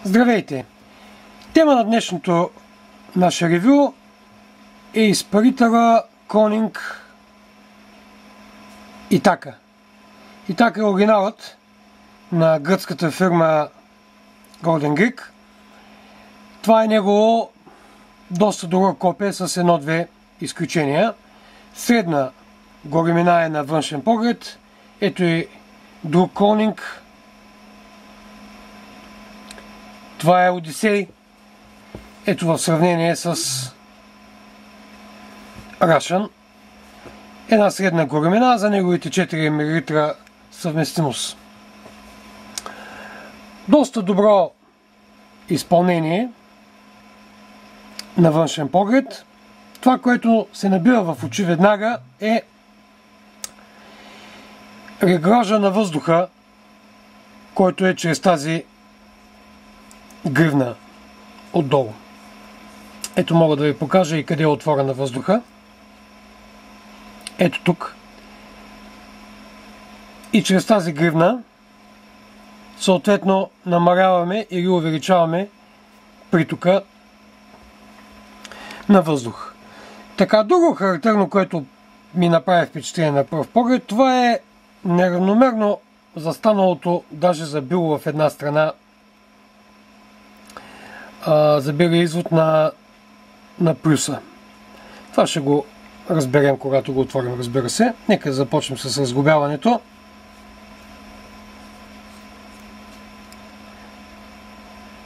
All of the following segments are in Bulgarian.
Здравейте! Тема на днешното наше ревю е изпарителя Koning Ithaka. Ithaka е оригиналът на гръцката фирма Golden Greek. Това е негово доста добро копие с едно-две изключения. Средна големина е на външен поглед. Ето и друг Koning. Това е Одисей. Ето в сравнение с Russian. Една средна големина за неговите 4 мл съвместимост. Доста добро изпълнение на външен поглед. Това, което се набива в очи веднага, е реглажа на въздуха, който е чрез тази гривна отдолу. Ето мога да ви покажа и къде е отвора на въздуха. Ето тук. И чрез тази гривна съответно намаляваме или увеличаваме притока на въздух. Така, друго характерно, което ми направи впечатление на пръв поглед, това е неравномерно застаналото, даже забило в една страна, забира извод на плюса. Това ще го разберем, когато го отворим, разбира се. Нека да започнем с разглобяването.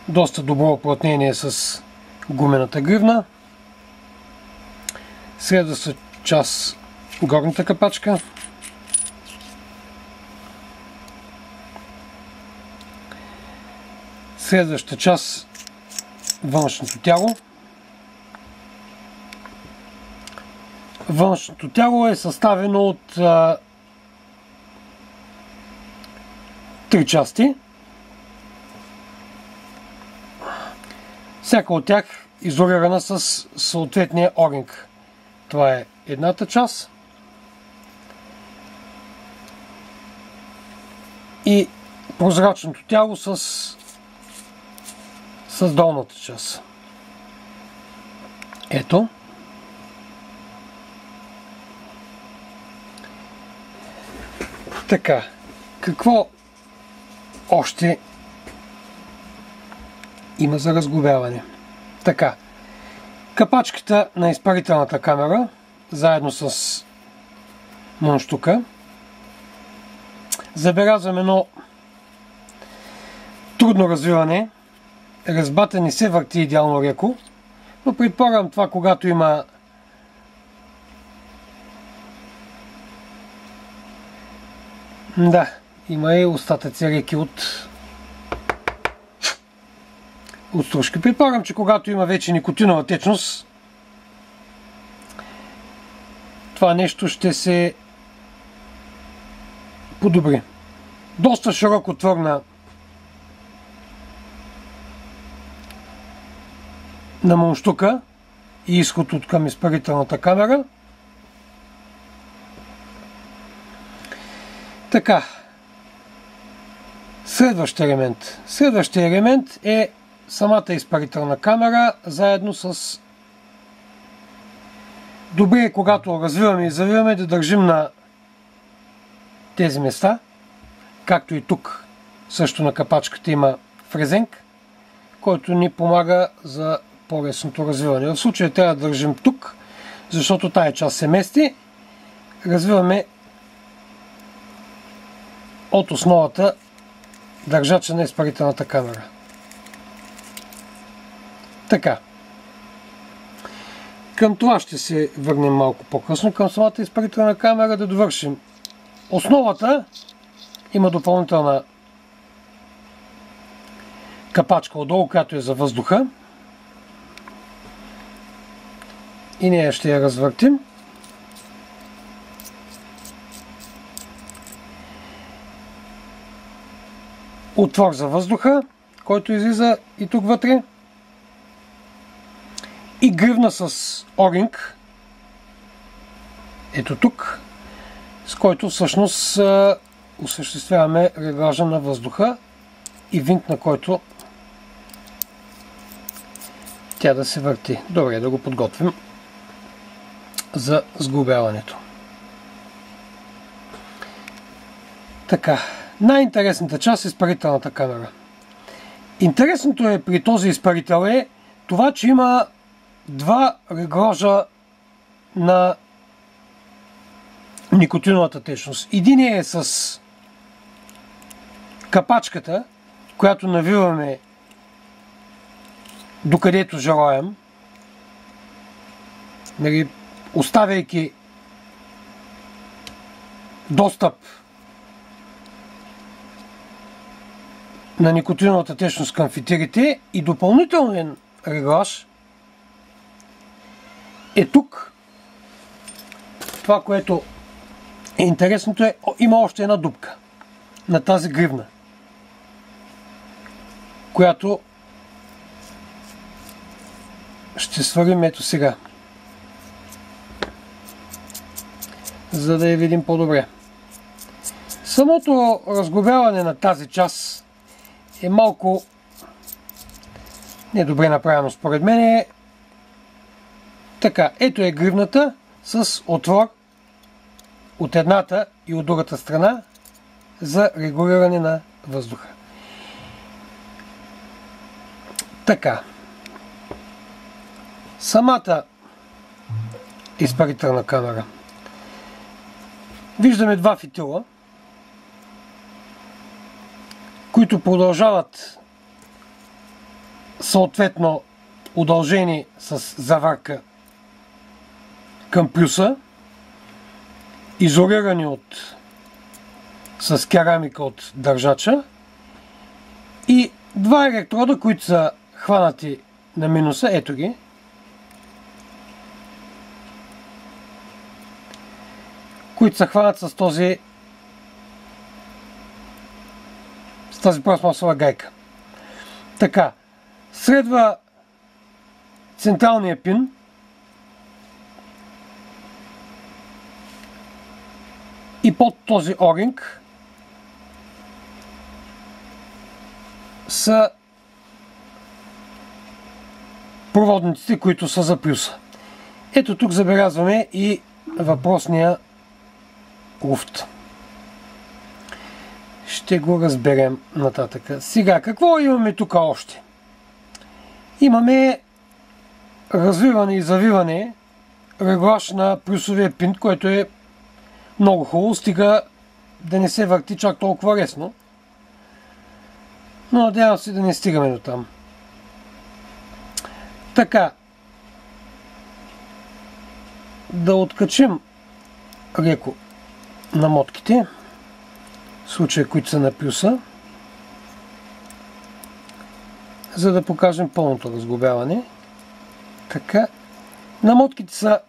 Доста добро уплътнение с гумената гривна. Следваща част горната капачка. Следваща част външното тяло. Външното тяло е съставено от 3 части. Всяка от тях изолирана с съответния оринг. Това е едната част. И прозрачното тяло с долната част. Ето. Така. Какво още има за разглобяване? Така. Капачката на изпарителната камера, заедно с мундштука. Забелязвам едно трудно развиване. Резбата не се върти идеално леко, но предполагам това, когато има има и остатъци леки от стружки. Предполагам, че когато има вече никотинова течност, това нещо ще се подобри. Доста широк отвор на мундштука и изход от към изпарителната камера. Така. Следващия елемент е самата изпарителна камера, заедно с... Добре е, когато развиваме и завиваме, да държим на тези места, както и тук. Също на капачката има фрезенк, който ни помага за по-лесното развиване. В случая трябва да държим тук, защото тая част се мести. Развиваме от основата държача на изпарителната камера. Така. Към това ще се върнем малко по-късно, към самата изпарителна камера, да довършим. Основата има допълнителна капачка отдолу, която е за въздуха. И нея ще я развъртим. Отвор за въздуха, който излиза и тук вътре. И гривна с оринг. Ето тук. С който всъщност осъществяваме реглажа на въздуха и винт, на който тя да се върти. Добре, да го подготвим за сглобяването. Така, най-интересната част е изпарителната камера. Интересното е при този изпарител е това, че има два регложа на никотиновата течност. Единият е с капачката, която навиваме докъдето желаем, оставяйки достъп на никотиновата течност към фитилите, и допълнителен реглаж е тук. Това, което е интересното е, има още една дупка на тази гривна, която ще сварим ето сега, за да я видим по-добре. Самото разглобяване на тази част е малко недобре направено според мен. Така, ето е гривната с отвор от едната и от другата страна за регулиране на въздуха. Така, самата изпарителна камера. Виждаме два фитила, които продължават съответно удължени с заварка към плюса, изолирани с керамика от държача, и два електрода, които са хванати на минуса, ето ги, които се хванат с тази пластмасова гайка. Така, следва централния пин, и под този оринг са проводниците, които са за плюса. Ето тук забелязваме и въпросния луфт. Ще го разберем нататък. Сега, какво имаме тук още? Имаме развиване и завиване, реглаж на плюсовия пин, който е много хубаво, стига да не се върти чак толкова лесно. Но надявам се да не стигаме до там. Така, да откачим леко намотките, в случая, които са на плюса, за да покажем пълното разглобяване. Така, намотките са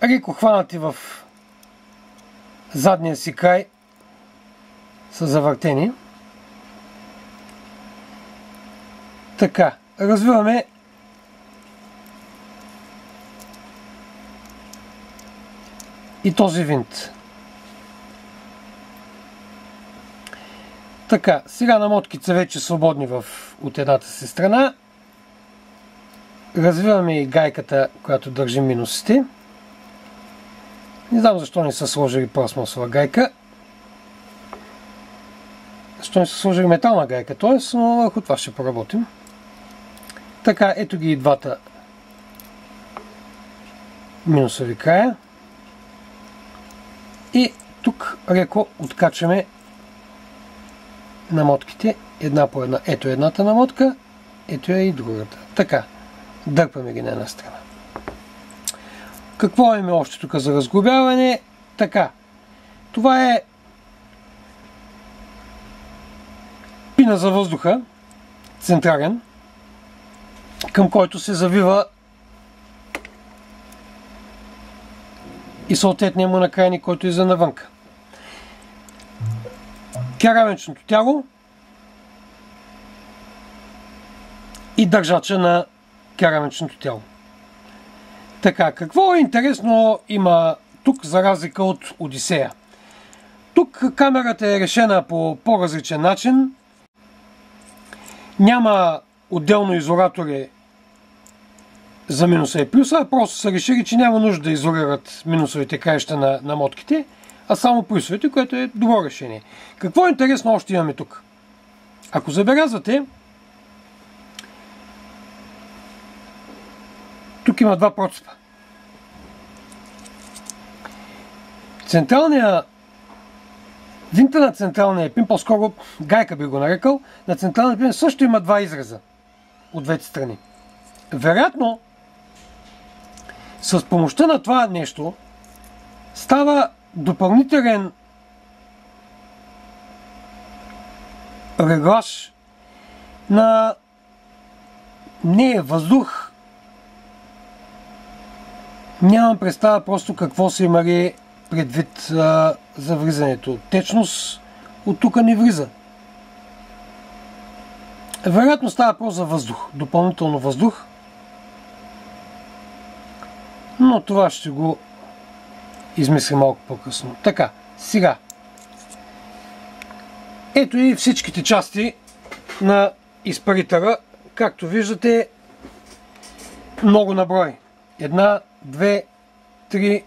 леко хванати в задния си край, са завъртени. Така, развиваме и този винт. Така, сега намотките са вече свободни от едната си страна. Развиваме и гайката, която държи минусите. Не знам защо не са сложили пластмасова гайка. Защо не са сложили метална гайка, т.е. но върху това ще поработим. Така, ето ги и двата минусови края. И тук леко откачаме намотките една по една. Ето едната намотка, ето е и другата. Така, дърпаме ги на една страна. Какво имаме още тук за разглобяване? Така, това е пина за въздуха, централен, към който се завива и съответния му накрайник, който е за навънка. Керамичното тяло и държача на керамичното тяло. Така, какво е интересно има тук, за разлика от Одисея? Тук камерата е решена по по-различен начин. Няма отделно изолатори за минуса и плюса, а просто са решили, че няма нужда да изолират минусовите краища на мотки, а само плюсовете, което е добро решение. Какво е интересно още имаме тук? Ако забелязвате, тук има два процепа. Винта на централния пин, по-скоро гайка би го нарекал, на централния пин също има два изреза от двете страни. Вероятно, с помощта на това нещо става допълнителен реглаж на въздух. Нямам представа просто какво се имали предвид за влизането. Течност от тук не влиза. Вероятно става просто за въздух, допълнително въздух. Но това ще го измисля малко по-късно. Така, сега. Ето и всичките части на изпарителя. Както виждате, много наброй. 1, 2, 3,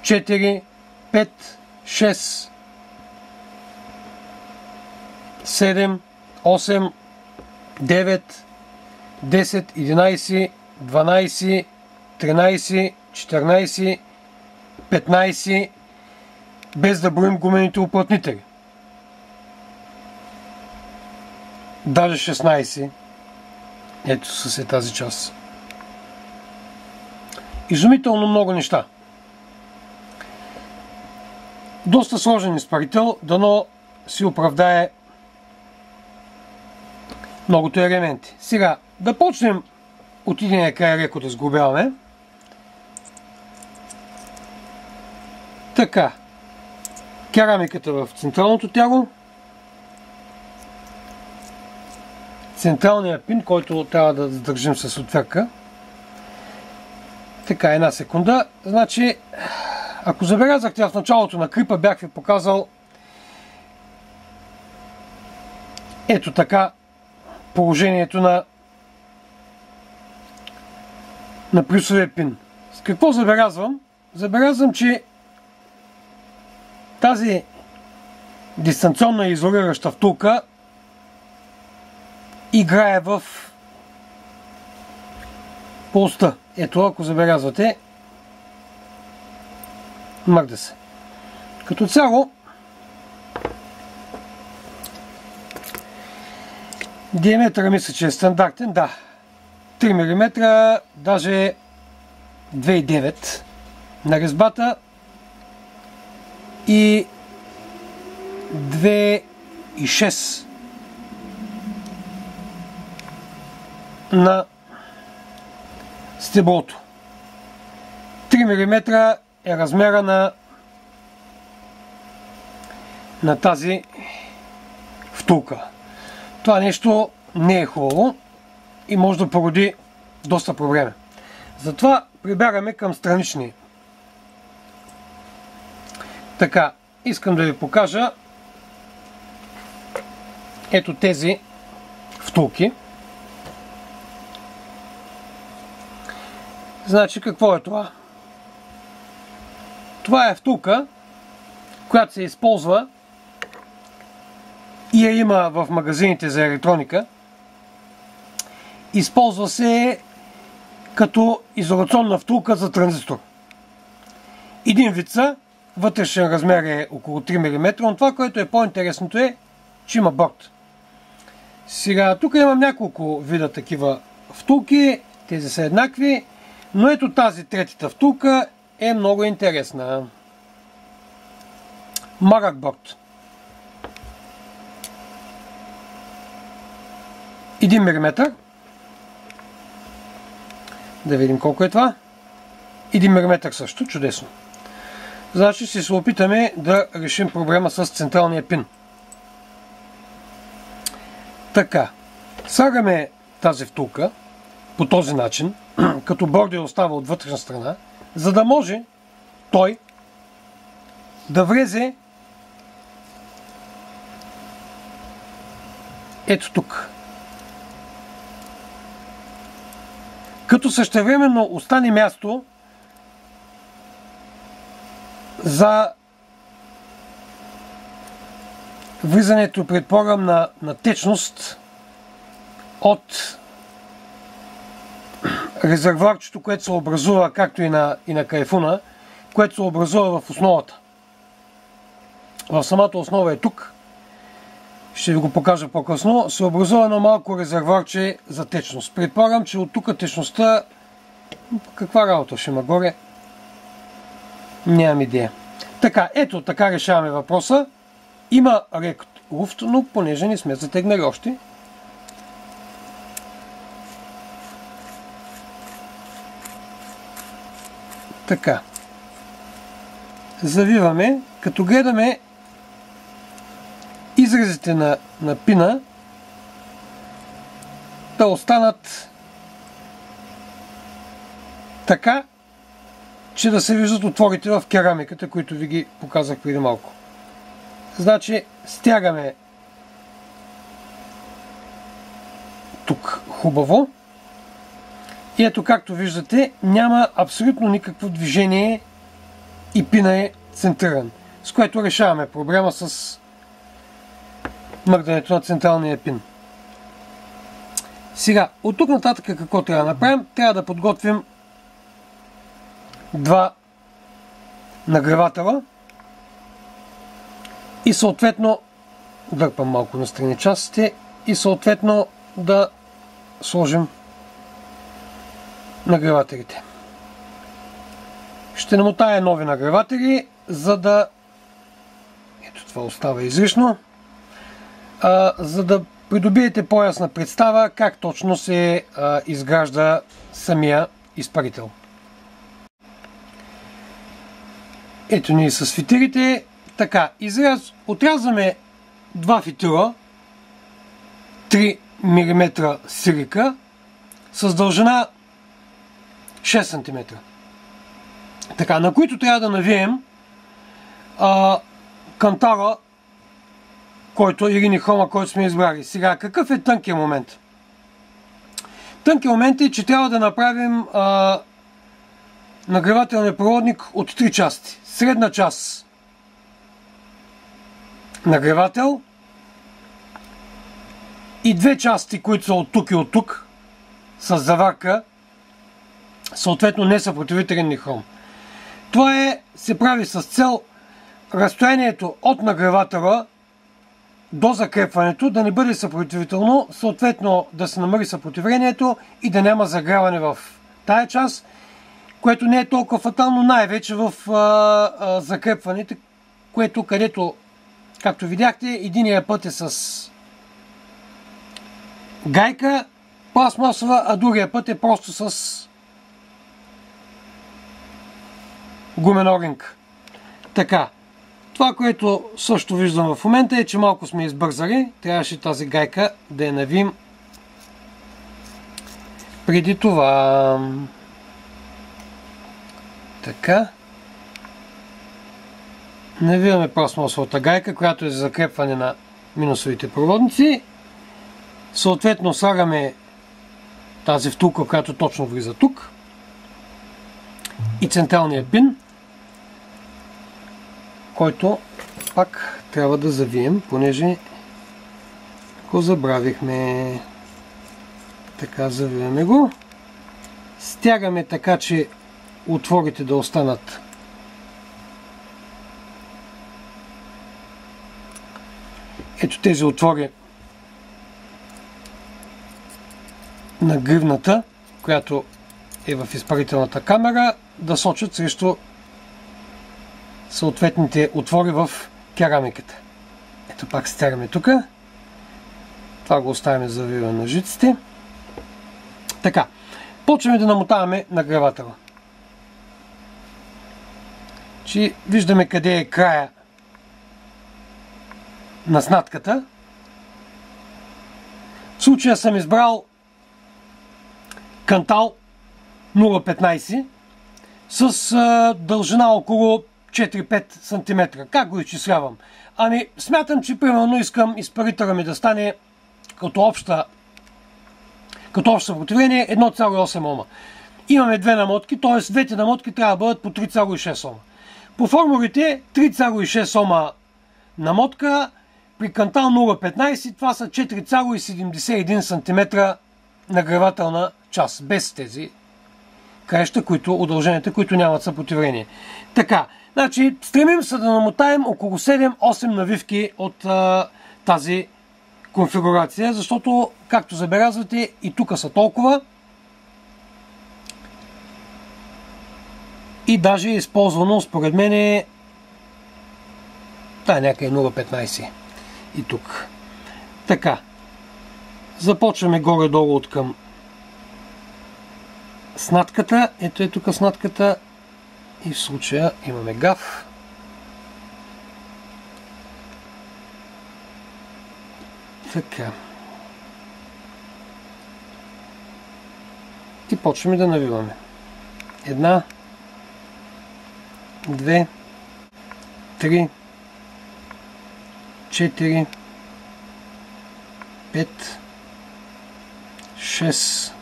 4, 5, 6, 7, 8, 9, 10, 11, 12, 13, 14, 15, без да броим гумените уплътнители. Даже 16. Ето с тази част. Изумително много неща. Доста сложен изпарител, дано си оправдае многото елементи. Сега, да почнем от единия край леко да сглобяваме. Така, керамиката в централното тяло, централния пин, който трябва да задържим с отвърка. Така, една секунда. Значи, ако забелязахте в началото на клипа, бях ви показал ето така положението на плюсовия пин. С какво забелязвам? Забелязвам, че тази дистанционна изолираща втулка играе в полста. Ето, ако забелязвате, мърда се. Като цяло, диаметъра мисля, че е стандартен, да. 3 мм, даже 2,9 на резбата и 2,6 на стеблото. 3 мм е размера на тази втулка. Това нещо не е хубаво и може да породи доста проблеми. Затова прибягаме към странични. Така, искам да ви покажа ето тези втулки. Значи, какво е това? Това е втулка, която се използва и я има в магазините за електроника. Използва се като изолационна втулка за транзистор. Един вид са, вътрешен размер е около 3 мм, но това, което е по-интересното е, че има борд. Сега, тук имам няколко вида такива втулки, тези са еднакви, но ето тази третата втулка е много интересна. Марак борд. 1 мм. Да видим колко е това. 1 мм също, чудесно. Значи ще се опитаме да решим проблема с централния пин. Така, слагаме тази втулка по този начин, като бордът остава от вътрешна страна, за да може той да влезе ето тук. Като същевременно остане място за влизането, предполагам, на течност от резервуарчето, което се образува, както и на кайфуна, което се образува в основата. В самата основа е тук. Ще ви го покажа по-късно. Се образува едно малко резервуарче за течност. Предполагам, че от тук течността... Каква работа ще има горе? Нямам идея. Така, ето така решаваме въпроса. Има рект луфт, но понеже не сме затегнали още. Така. Завиваме, като гледаме изразите на пина да останат така, че да се виждат отворите в керамиката, които ви ги показах преди малко. Значи стягаме тук хубаво и ето, както виждате, няма абсолютно никакво движение и пина е центриран, с което решаваме проблема с мърдането на централния пин. Сега, от тук нататък какво трябва да направим? Трябва да подготвим два нагревателя и съответно дърпам малко настрани частите и съответно да сложим нагревателите. Ще намотая нови нагреватели, за да... Ето това остава излишно. За да придобиете по-ясна представа как точно се изгражда самия изпарител. Ето ние с фитилите. Така, отрязваме два фитила, 3 мм силика с дължина 6 см. Така, на които трябва да навием кантара, който или нихрома, който сме избрали. Сега, какъв е тънкият момент? Тънкият момент е, че трябва да направим нагревателния проводник от 3 части. Средна част нагревател и 2 части, които са от тук и от тук, с заварка, съответно несъпротивителен нихром. Това се прави с цел разстоянието от нагревателя до закрепването да не бъде съпротивително, съответно да се намали съпротивлението и да няма загряване в тая част, което не е толкова фатално, най-вече в закрепването, което където, както видяхте, единия път е с гайка пластмасова, а другия път е просто с гумен оринг. Така, това, което също виждам в момента е, че малко сме избързали. Трябваше тази гайка да я навием преди това. Така. Навиваме пластмасовата гайка, която е за закрепване на минусовите проводници. Съответно слагаме тази втулка, която точно влиза тук. И централния пин, който пак трябва да завием, понеже го забравихме. Така, завиваме го. Стягаме така, че отворите да останат ето тези отвори на гривната, която е в изпарителната камера, да сочат срещу съответните отвори в керамиката. Ето пак стягаме тук. Това го оставяме за завиване на жиците. Така, почваме да намотаваме нагревателя. Че виждаме къде е края на снатката. В случая съм избрал кантал 0,15 с дължина около 4-5 см. Как го изчислявам? Ами, смятам, че примерно искам изпарителя ми да стане като обща Като общо съпротивление 1,8 Ома. Имаме две намотки, т.е. двете намотки трябва да бъдат по 3,6 Ома. По формулите 3,6 Ома намотка при кантал 0,15, това са 4,71 см нагревателна част, без тези краища, удълженията, които нямат съпротивление. Така, значи стремим се да намотаем около 7-8 навивки от тази конфигурация, защото, както забелязвате, и тук са толкова. И даже е използвано, според мен, някъде 0,15 и тук. Така, започваме горе-долу от към снатката. Ето е тук снатката и в случая имаме гаф. Така. И почваме да навиваме. 1, 2, 3, 4, 5, 6,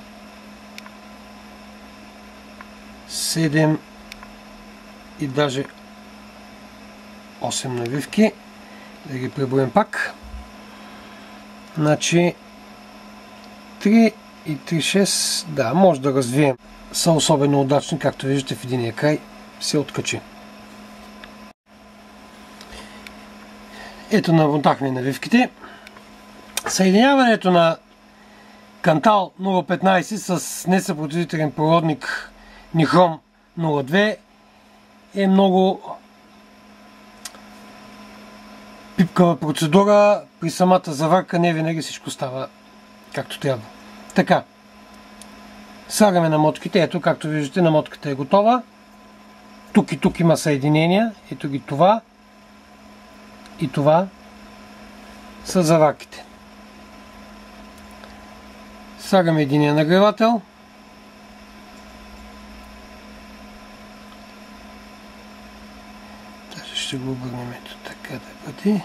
7 и даже 8 навивки. Да ги преброим пак. Значи 3 и 3, 6. Да, може да развием. Са особено удачни, както виждате в единия край се откачи. Ето намотахме навивките. Съединяването на кантал 0,15 с несъпротивителен проводник Nichrome 02 е много пипкава процедура. При самата заварка не винаги всичко става както трябва. Така, слагаме намотките. Ето, както виждате, намотката е готова. Тук и тук има съединения. Ето ги това и това са заварките. Слагаме единия нагревател. Ще го обърнем ето така да бъде.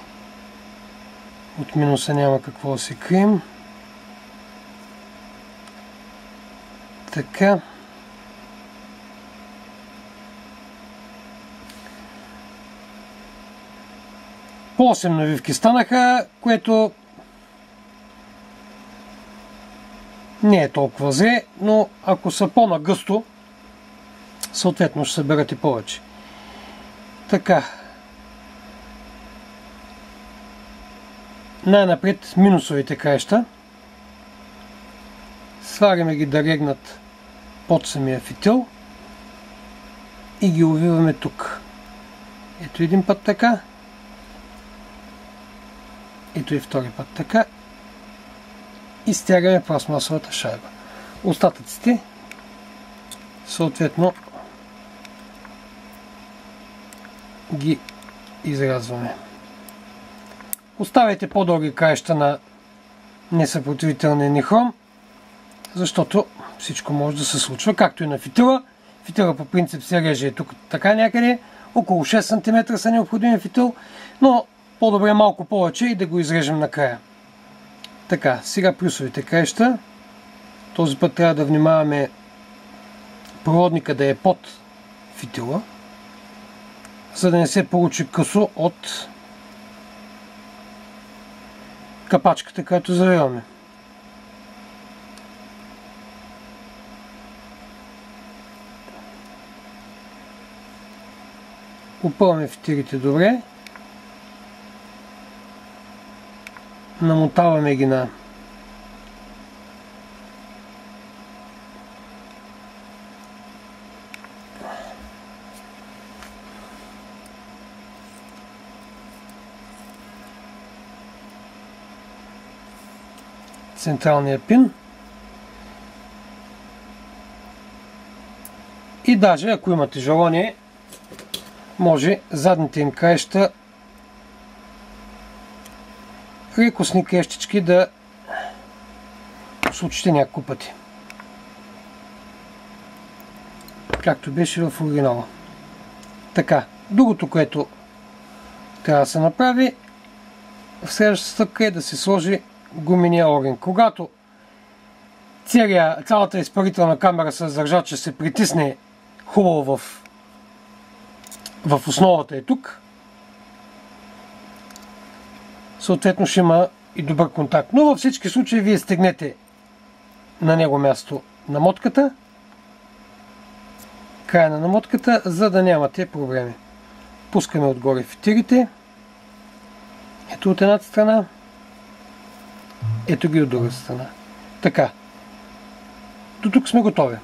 От минуса няма какво да се крием. Така. По 8 навивки станаха, което не е толкова зле, но ако са по-нагъсто, съответно ще съберете повече. Така. Най-напред минусовите краища. Сваляме ги да регнат под самия фитил и ги увиваме тук. Ето един път така. Ето и втори път така. И стягаме пластмасовата шайба. Остатъците съответно ги изрязваме. Оставяйте по-дълги краища на несъпротивителния Nichrome, защото всичко може да се случва, както и на фитила. Фитила по принцип се реже тук така някъде. Около 6 см са необходими фитил, но по-добре малко повече и да го изрежем накрая. Така, сега плюсовите краища. Този път трябва да внимаваме проводника да е под фитила, за да не се получи късо от капачката, която завиваме. Опъваме фитилите добре. Намотаваме ги на централния пин. И даже, ако имате желание, може задните им краища рекосни клещички да случите няколко пъти. Както беше в оригинала. Така, другото, което трябва да се направи в следващата стъпка е да се сложи гумения орен. Когато цялата изпарителна камера с държач ще се притисне хубаво в основата е тук. Съответно ще има и добър контакт. Но във всички случаи вие стегнете на него място намотката, края на намотката, за да нямате проблеми. Пускаме отгоре фитилите. Ето от едната страна. Ето ги от другата страна. Така. До тук сме готови.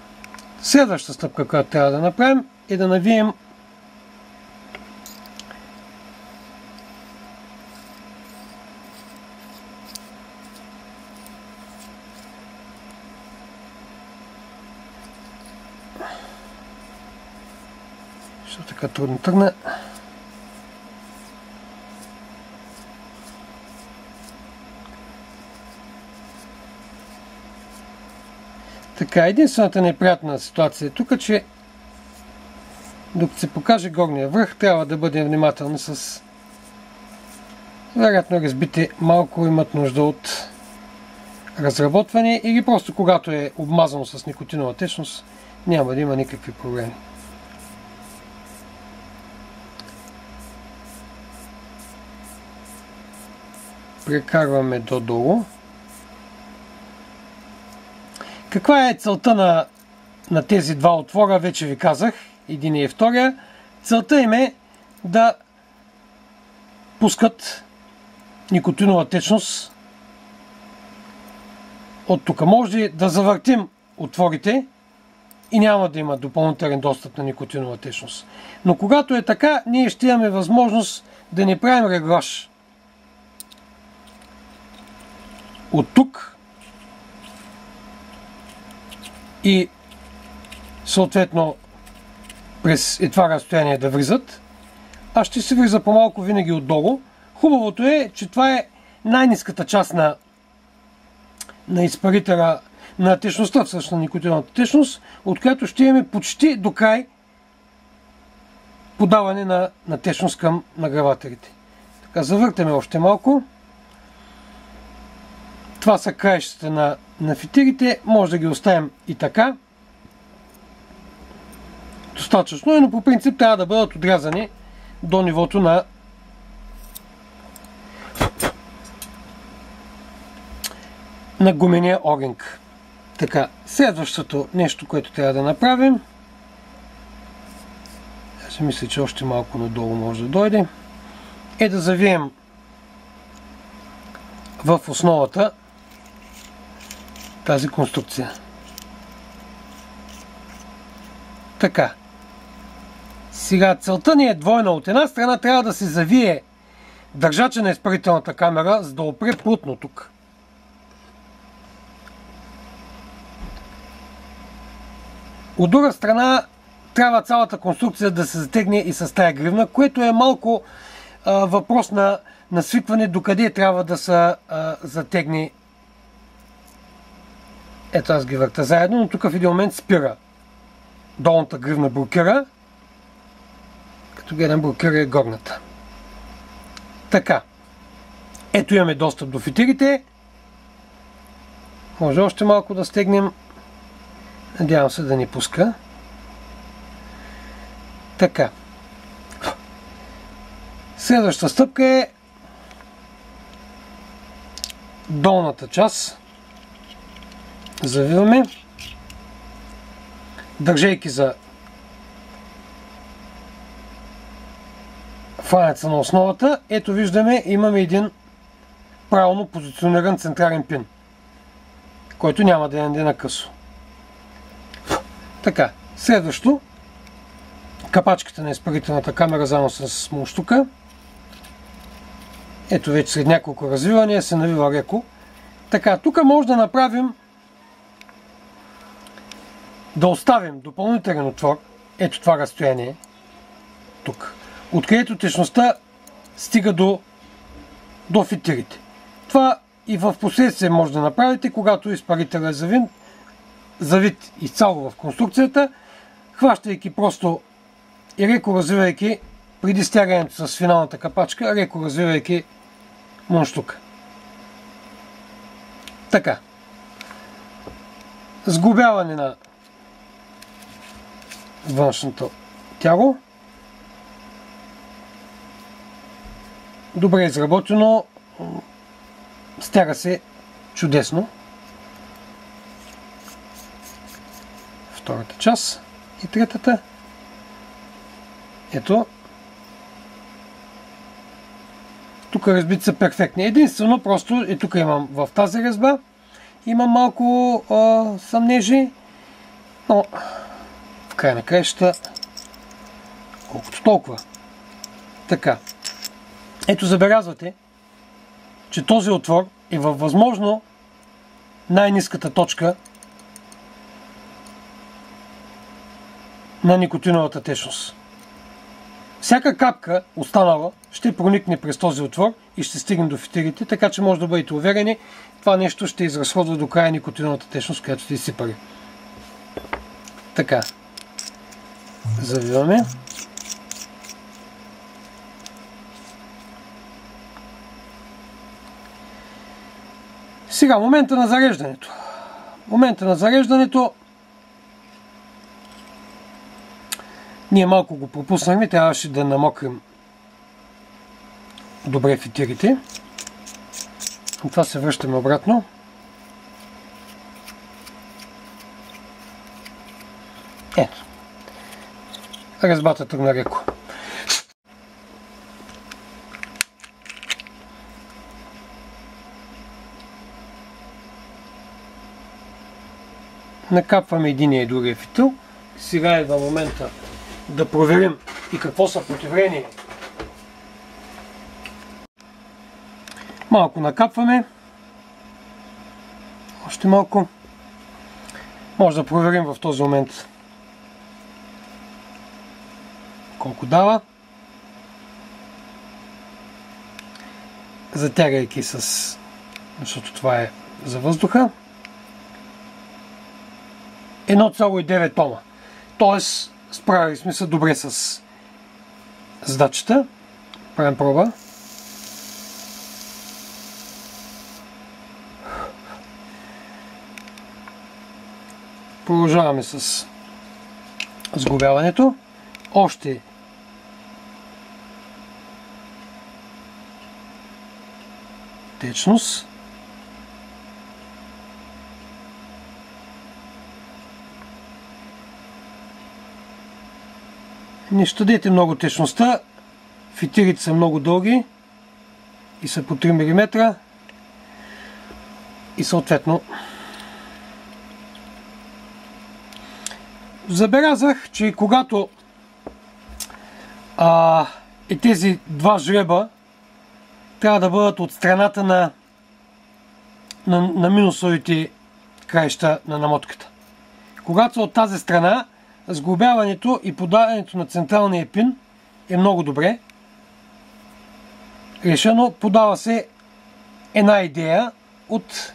Следващата стъпка, която трябва да направим, е да навием така трудно тръгна. Така, единствената неприятна ситуация е тук, че докато се покаже горния връх, трябва да бъдем внимателни с вероятно разбите малко имат нужда от разработване или просто когато е обмазано с никотинова течност, няма да има никакви проблеми. Прекарваме долу. Каква е целта на тези два отвора? Вече ви казах. Един и втория. Целта им е да пускат никотинова течност от тук. Може да завъртим отворите и няма да има допълнителен достъп на никотинова течност. Но когато е така, ние ще имаме възможност да не правим реглаж от тук и съответно през това разстояние да влизат, а ще се влиза по-малко винаги отдолу. Хубавото е, че това е най-ниската част на изпарителя на течността, всъщност на никотиновата течност, от която ще имаме почти до край подаване на течност към нагревателите. Така, завъртаме още малко. Това са краищата на фитилите. Може да ги оставим и така. Достатъчно, но по принцип трябва да бъдат отрязани до нивото на гумения огънк. Така, следващото нещо, което трябва да направим, аз мисля, че още малко надолу може да дойде, е да завием в основата тази конструкция. Така. Сега целта ни е двойна. От една страна трябва да се завие държача на изпарителната камера, за да опре плътно тук. От друга страна трябва цялата конструкция да се затегне и с тая гривна, което е малко въпрос на свикване докъде трябва да се затегне. Ето аз ги върта заедно, но тук в един момент спира. Долната гривна блокира, като гледам блокира и горната. Така. Ето имаме достъп до фитилите. Може още малко да стегнем. Надявам се да ни пуска. Така. Следващата стъпка е долната част. Завиваме, държейки за фаянеца на основата. Ето виждаме, имаме един правилно позициониран централен пин, който няма да яде на късо. Така, следващо, капачката на изпарителната камера заедно с мунщука. Ето вече след няколко развивания се навива леко. Така, тук може да направим, да оставим допълнителен отвор, ето това разстояние, тук, откъдето течността стига до фитилите. Това и в последствие може да направите, когато изпарителът е завит изцяло в конструкцията, хващайки просто и леко развивайки, преди стягането с финалната капачка, леко развивайки мунщука. Така. Сглобяване на външното тяло. Добре изработено. Стяга се чудесно. Втората част и третата. Ето. Тук резбите са перфектни. Единствено, просто и тук имам в тази резба. Имам малко съмнежи, но в край на краищата колкото толкова. Така. Ето забелязвате, че този отвор е във възможно най-ниската точка на никотиновата течност. Всяка капка останала ще проникне през този отвор и ще стигне до фитилите, така че може да бъдете уверени, това нещо ще изразходва до края никотиновата течност, която сте изсипали. Така. Завиваме. Сега, момента на зареждането. Момента на зареждането ние малко го пропуснахме, трябваше да намокрим добре фитилите. От това се връщаме обратно. Ето. Резбата тръгна леко. Накапваме единия и другия фитил. Сега е в момента да проверим и какво съпротивление. Малко накапваме. Още малко. Може да проверим в този момент колко дава. Затягайки защото това е за въздуха. 1,9 тома. Тоест, справили сме се добре с задачата. Правим проба. Продължаваме с сглобяването. Още течност. Не щадете много течността. Фитилите са много дълги и са по 3 мм. И съответно забелязах, че когато тези два жреба трябва да бъдат от страната на минусовите краища на намотката. Когато са от тази страна, сглобяването и подаването на централния пин е много добре решено. Подава се една идея от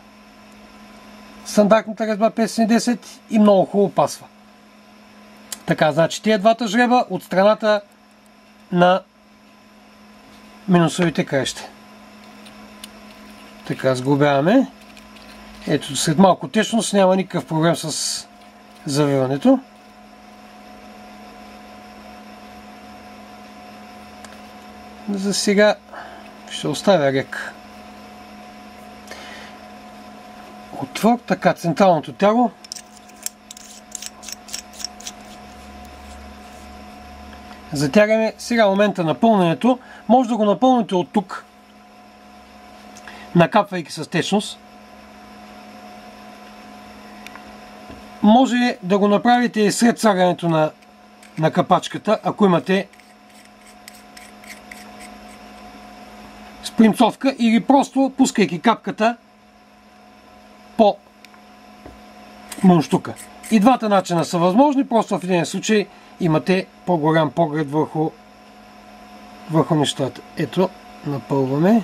стандартната резба 510 и много хубаво пасва. Така, значи тия двата жреба от страната на минусовите краища. Така, сглобяваме. Ето, след малко течност няма никакъв проблем с завиването. За сега ще оставя рек. Отвор, така, централното тяло. Затягаме. Сега момента на пълненето. Може да го напълните от тук, накапвайки с течност. Може да го направите след слагането на капачката, ако имате спринцовка, или просто пускайки капката по мундштука. И двата начина са възможни, просто в един случай имате по-голям поглед върху нещата. Ето, напълваме.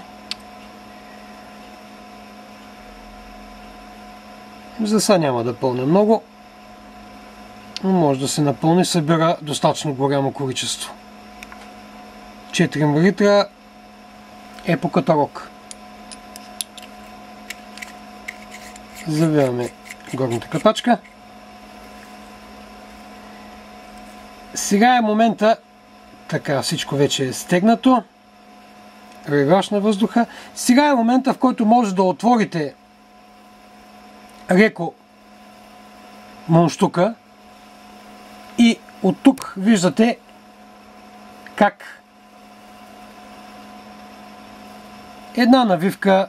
За сега няма да пълня много, но може да се напълни, събира достатъчно голямо количество. 4 мл е по каталог. Завиваме горната капачка. Сега е момента, така всичко вече е стегнато, регаш на въздуха. Сега е момента, в който може да отворите леко мундштука и от тук виждате как една навивка,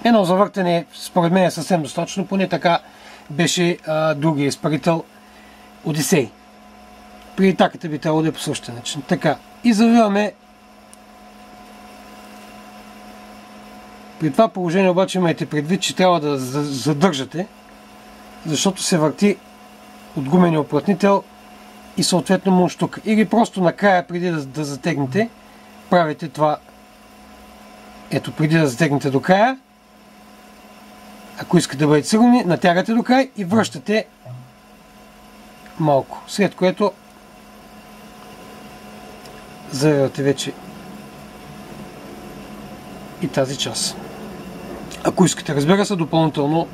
едно завъртане, според мен е съвсем достатъчно, поне така беше другия изпарител Одисей. При атаката би трябвало да е по същия начин. Така, и завиваме. При това положение обаче имайте предвид, че трябва да задържате, защото се върти от гумения уплътнител и съответно мундштук. Или просто накрая, преди да затегнете, правите това. Ето, преди да затегнете до края, ако искате да бъдете сигурни, натягате до край и връщате малко. След което завивате вече и тази част. Ако искате, разбира се, допълнително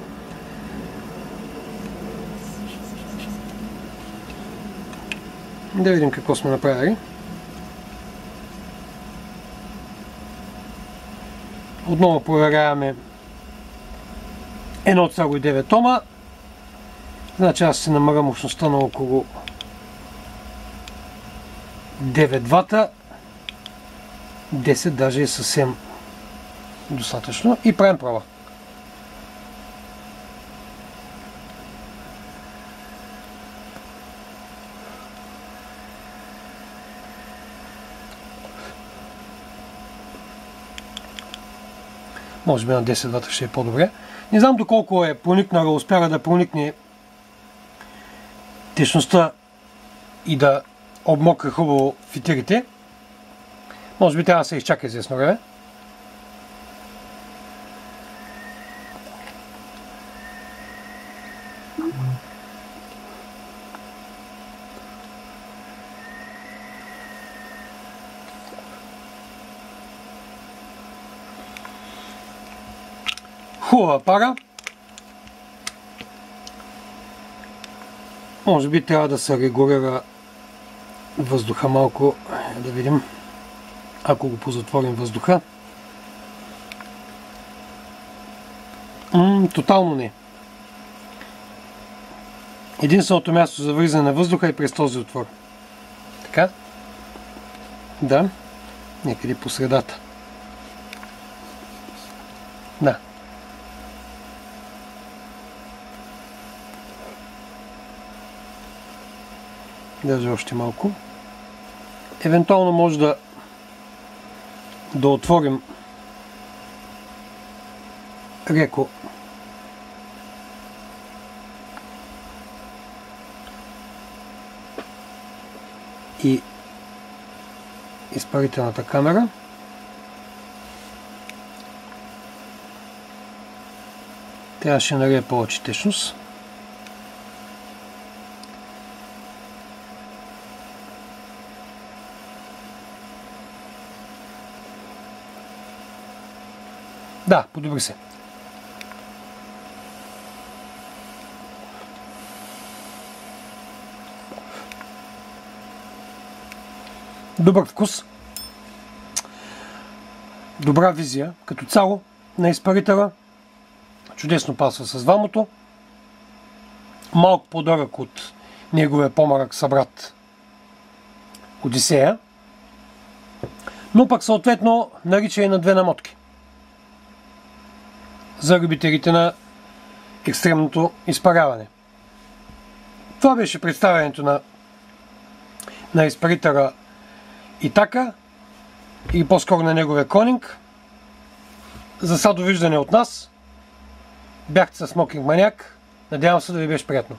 да видим какво сме направили. Отново проверяваме 1,9 Ома. Значи аз се намаля мощността на около 9 вата. 10 даже е съвсем достатъчно. И правим проба. Може би на 10 вата ще е по-добре. Не знам доколко е проникнала, успява да проникне течността и да обмокра хубаво фитилите. Може би трябва да се изчака известно време. Хубава пара. Може би трябва да се регулира въздуха малко. Да видим. Ако го позатворим въздуха. Тотално не. Единственото място за влизане на въздуха е през този отвор. Така. Да. Някъде по средата. Да. Даже още малко. Евентуално може да отворим леко и изпарителната камера. Тя ще налие повече течност. Да, подобри се. Добър вкус. Добра визия. Като цяло на изпарителя. Чудесно пасва с вамото. Малко по-дълъг от неговия по-малък събрат Одисея. Но пък съответно нарича и на две намотки. За любителите на екстремното изпаряване. Това беше представянето на изпарителя Итака или по-скоро на неговия клонинг. За сега довиждане от нас. Бяхте с Smoking Maniac. Надявам се да ви беше приятно.